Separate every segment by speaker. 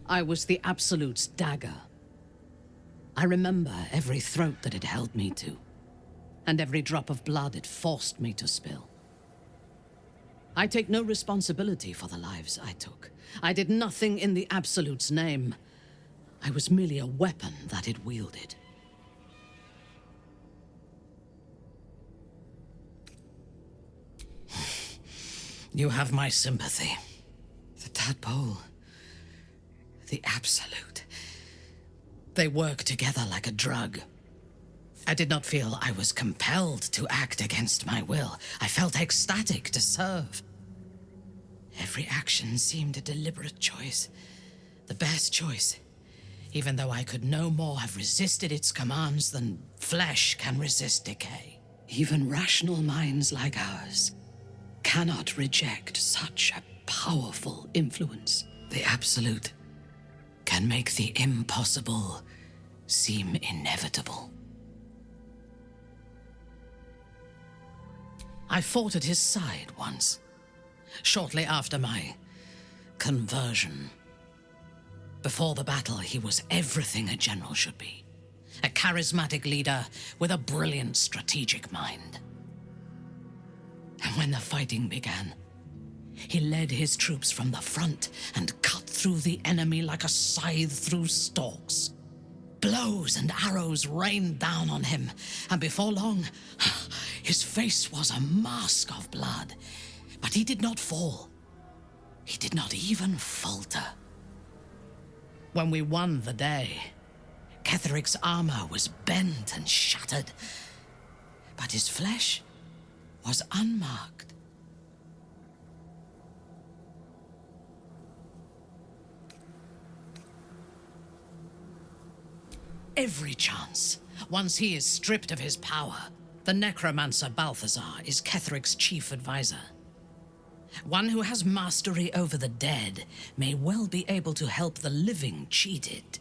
Speaker 1: I was the Absolute's dagger. I remember every throat that it held me to, and every drop of blood it forced me to spill. I take no responsibility for the lives I took. I did nothing in the Absolute's name. I was merely a weapon that it wielded. You have my sympathy. The tadpole, the Absolute, they work together like a drug. I did not feel I was compelled to act against my will. I felt ecstatic to serve. Every action seemed a deliberate choice, the best choice, even though I could no more have resisted its commands than flesh can resist decay. Even rational minds like ours cannot reject such a powerful influence. The Absolute can make the impossible seem inevitable. I fought at his side once, shortly after my conversion. Before the battle, he was everything a general should be. A charismatic leader with a brilliant strategic mind. And when the fighting began, he led his troops from the front and cut through the enemy like a scythe through stalks. Blows and arrows rained down on him, and before long, his face was a mask of blood. But he did not fall. He did not even falter. When we won the day, Ketheric's armor was bent and shattered, but his flesh was unmarked. Every chance, once he is stripped of his power, the necromancer Balthazar is Ketheric's chief advisor. One who has mastery over the dead may well be able to help the living cheated.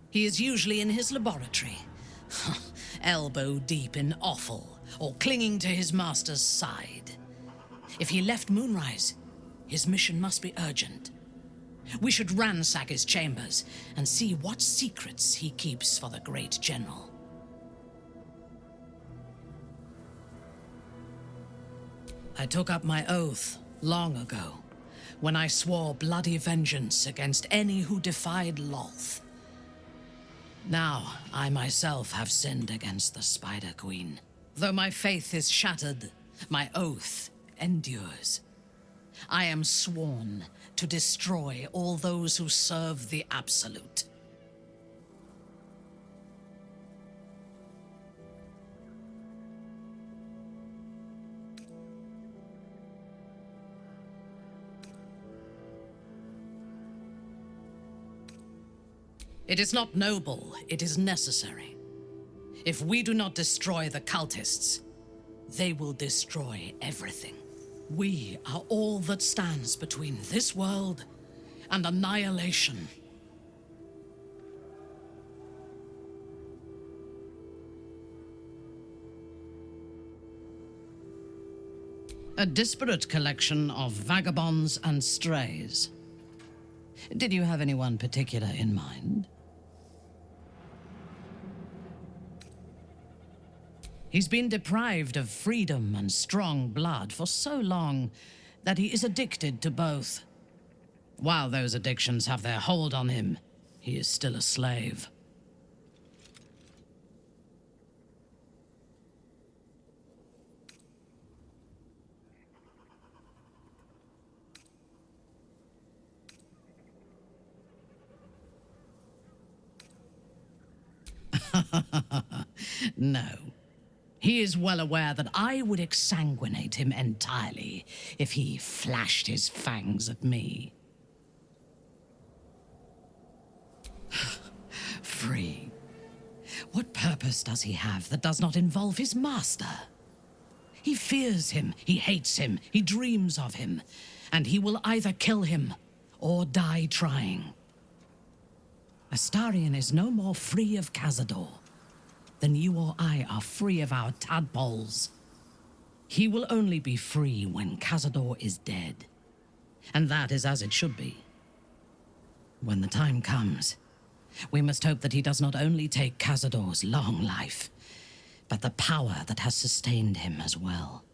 Speaker 1: He is usually in his laboratory, elbow deep in offal, or clinging to his master's side. If he left Moonrise, his mission must be urgent. We should ransack his chambers and see what secrets he keeps for the great general. I took up my oath long ago, when I swore bloody vengeance against any who defied Lolth. Now, I myself have sinned against the Spider Queen. Though my faith is shattered, my oath endures. I am sworn to destroy all those who serve the Absolute. It is not noble, it is necessary. If we do not destroy the cultists, they will destroy everything. We are all that stands between this world and annihilation. A disparate collection of vagabonds and strays. Did you have anyone particular in mind? He's been deprived of freedom and strong blood for so long that he is addicted to both. While those addictions have their hold on him, he is still a slave. No. He is well aware that I would exsanguinate him entirely if he flashed his fangs at me. Free. What purpose does he have that does not involve his master? He fears him, he hates him, he dreams of him, and he will either kill him or die trying. Astarion is no more free of Cazador than you or I are free of our tadpoles. He will only be free when Cazador is dead, and that is as it should be. When the time comes, we must hope that he does not only take Cazador's long life, but the power that has sustained him as well.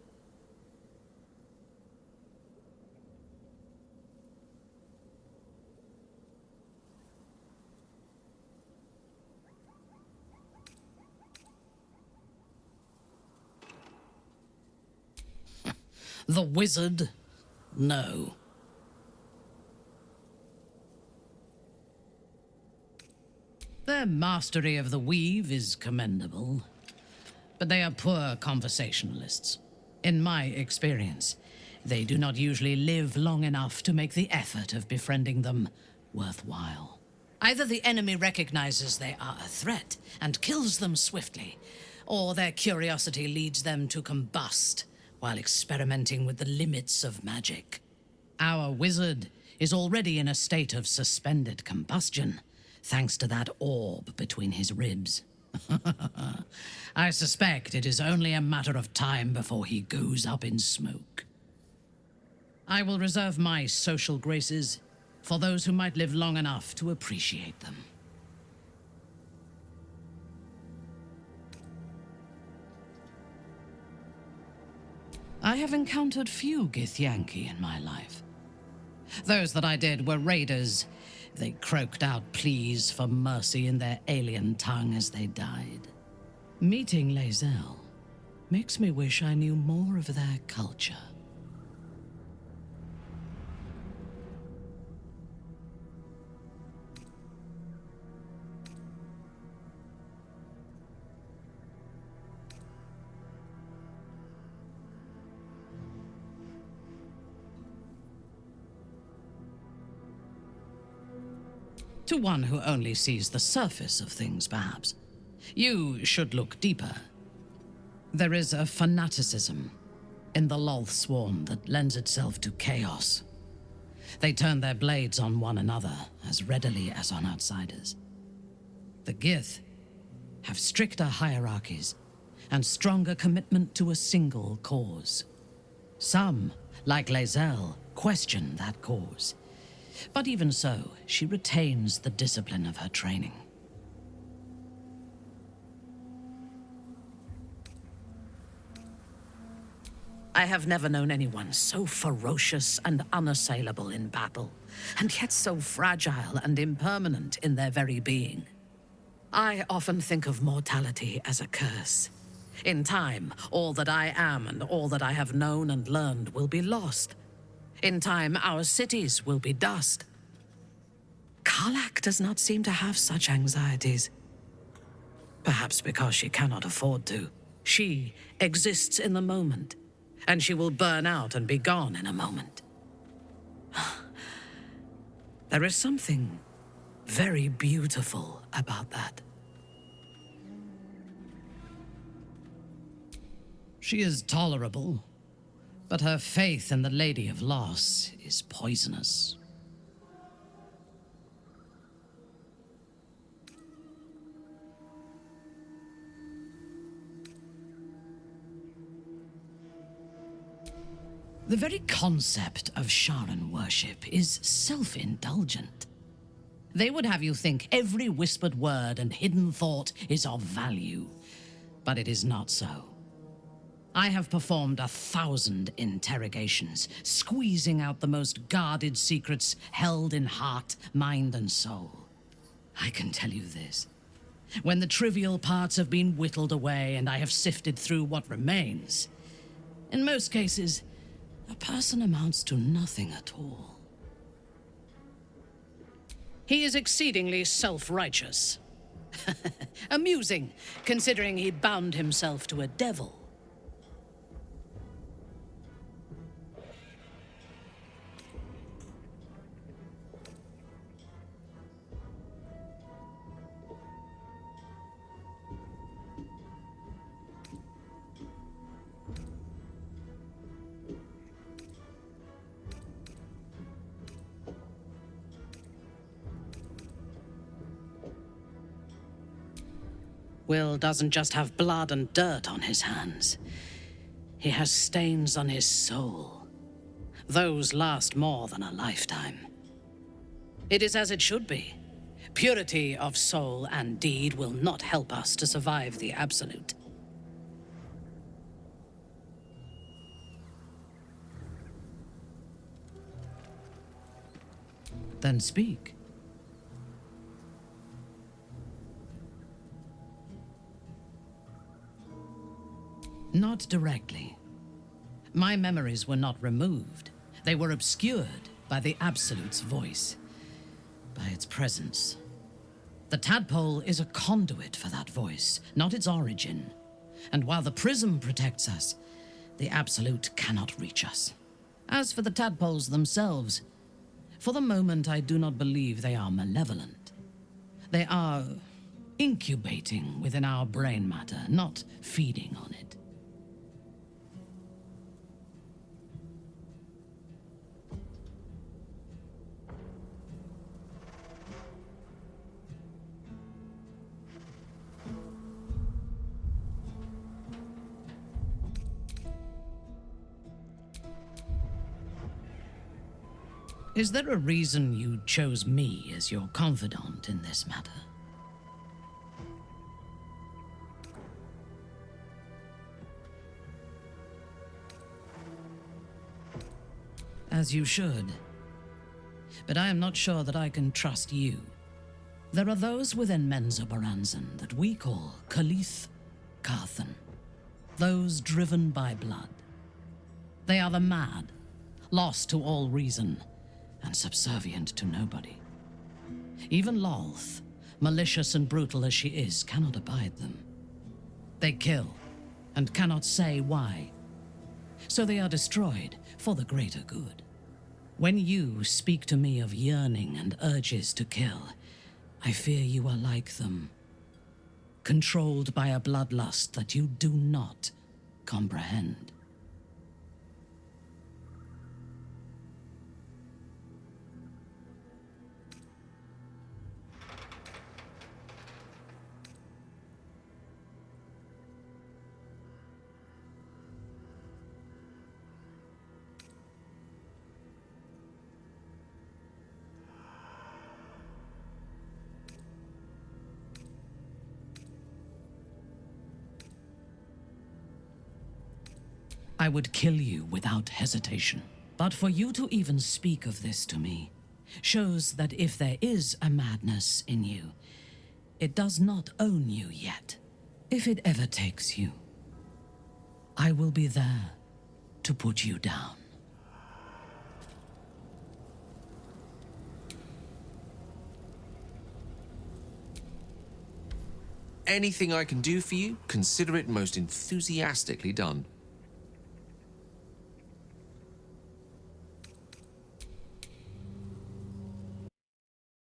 Speaker 1: The wizard? No. Their mastery of the weave is commendable, but they are poor conversationalists. In my experience, they do not usually live long enough to make the effort of befriending them worthwhile. Either the enemy recognizes they are a threat and kills them swiftly, or their curiosity leads them to combust while experimenting with the limits of magic. Our wizard is already in a state of suspended combustion, thanks to that orb between his ribs. I suspect it is only a matter of time before he goes up in smoke. I will reserve my social graces for those who might live long enough to appreciate them. I have encountered few Githyanki in my life. Those that I did were raiders. They croaked out pleas for mercy in their alien tongue as they died. Meeting Lae'zel makes me wish I knew more of their culture. To one who only sees the surface of things, perhaps. You should look deeper. There is a fanaticism in the Lolth swarm that lends itself to chaos. They turn their blades on one another as readily as on outsiders. The Gith have stricter hierarchies and stronger commitment to a single cause. Some, like Lae'zel, question that cause. But even so, she retains the discipline of her training. I have never known anyone so ferocious and unassailable in battle, and yet so fragile and impermanent in their very being. I often think of mortality as a curse. In time, all that I am and all that I have known and learned will be lost. In time, our cities will be dust. Karlach does not seem to have such anxieties. Perhaps because she cannot afford to. She exists in the moment, and she will burn out and be gone in a moment. There is something very beautiful about that. She is tolerable, but her faith in the Lady of Loss is poisonous. The very concept of Sharan worship is self-indulgent. They would have you think every whispered word and hidden thought is of value, but it is not so. I have performed 1,000 interrogations, squeezing out the most guarded secrets held in heart, mind, and soul. I can tell you this. When the trivial parts have been whittled away and I have sifted through what remains, in most cases, a person amounts to nothing at all. He is exceedingly self-righteous. Amusing, considering he bound himself to a devil. Will doesn't just have blood and dirt on his hands. He has stains on his soul. Those last more than a lifetime. It is as it should be. Purity of soul and deed will not help us to survive the Absolute. Then speak. Not directly. My memories were not removed. They were obscured by the Absolute's voice, by its presence. The tadpole is a conduit for that voice, not its origin. And while the prism protects us, the Absolute cannot reach us. As for the tadpoles themselves, for the moment I do not believe they are malevolent. They are incubating within our brain matter, not feeding on it. Is there a reason you chose me as your confidant in this matter? As you should. But I am not sure that I can trust you. There are those within Menzoberranzan that we call Khalith Carthan. Those driven by blood. They are the mad, lost to all reason, and subservient to nobody. Even Lolth, malicious and brutal as she is, cannot abide them. They kill, and cannot say why. So they are destroyed for the greater good. When you speak to me of yearning and urges to kill, I fear you are like them, controlled by a bloodlust that you do not comprehend. I would kill you without hesitation. But for you to even speak of this to me shows that if there is a madness in you, it does not own you yet. If it ever takes you, I will be there to put you down.
Speaker 2: Anything I can do for you, consider it most enthusiastically done.